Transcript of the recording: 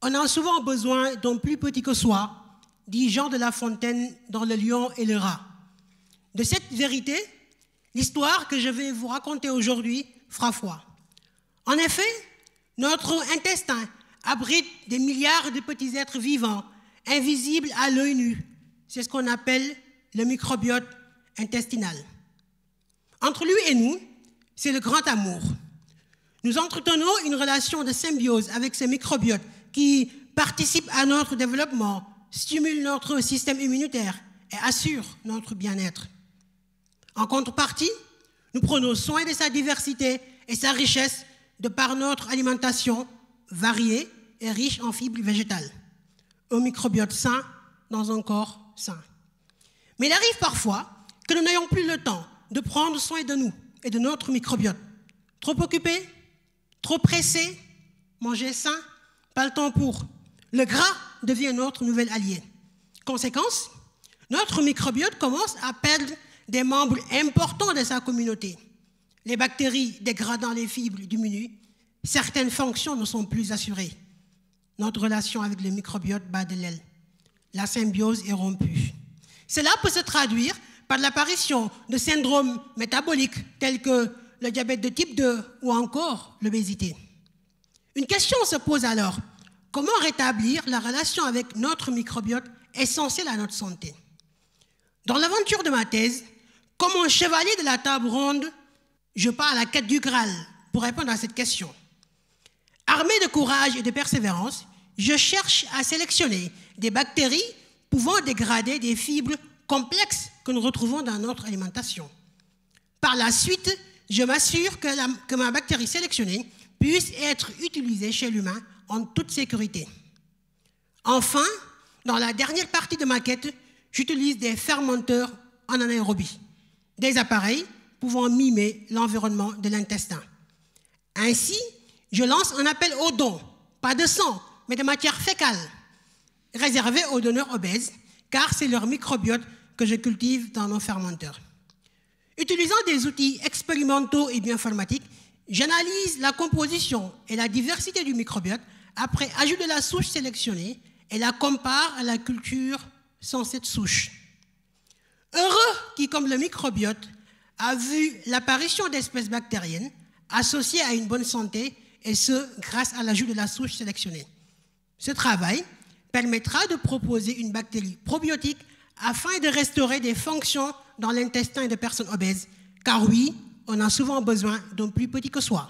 On a souvent besoin d'un plus petit que soi, dit Jean de La Fontaine dans Le Lion et le Rat. De cette vérité, l'histoire que je vais vous raconter aujourd'hui fera foi. En effet, notre intestin abrite des milliards de petits êtres vivants, invisibles à l'œil nu. C'est ce qu'on appelle le microbiote intestinal. Entre lui et nous, c'est le grand amour. Nous entretenons une relation de symbiose avec ce microbiote qui participe à notre développement, stimule notre système immunitaire et assure notre bien-être. En contrepartie, nous prenons soin de sa diversité et sa richesse de par notre alimentation variée et riche en fibres végétales. Un microbiote sain dans un corps sain. Mais il arrive parfois que nous n'ayons plus le temps de prendre soin de nous et de notre microbiote. Trop occupés, trop pressés, manger sain, pas le temps pour. Le gras devient notre nouvel allié. Conséquence, notre microbiote commence à perdre des membres importants de sa communauté. Les bactéries dégradant les fibres diminuent, certaines fonctions ne sont plus assurées. Notre relation avec le microbiote bat de l'aile. La symbiose est rompue. Cela peut se traduire par l'apparition de syndromes métaboliques tels que le diabète de type 2 ou encore l'obésité. Une question se pose alors, comment rétablir la relation avec notre microbiote essentiel à notre santé? Dans l'aventure de ma thèse, comme un chevalier de la table ronde, je pars à la quête du Graal pour répondre à cette question. Armé de courage et de persévérance, je cherche à sélectionner des bactéries pouvant dégrader des fibres complexes que nous retrouvons dans notre alimentation. Par la suite, je m'assure que ma bactérie sélectionnée puisse être utilisée chez l'humain en toute sécurité. Enfin, dans la dernière partie de ma quête, j'utilise des fermenteurs en anaérobie, des appareils pouvant mimer l'environnement de l'intestin. Ainsi, je lance un appel aux dons, pas de sang, mais de matière fécale, réservée aux donneurs obèses, car c'est leur microbiote que je cultive dans nos fermenteurs. Utilisant des outils expérimentaux et bioinformatiques, j'analyse la composition et la diversité du microbiote après ajout de la souche sélectionnée et la compare à la culture sans cette souche. Heureux qui, comme le microbiote, a vu l'apparition d'espèces bactériennes associées à une bonne santé, et ce, grâce à l'ajout de la souche sélectionnée. Ce travail permettra de proposer une bactérie probiotique afin de restaurer des fonctions dans l'intestin de personnes obèses, car oui, on a souvent besoin d'un plus petit que soi.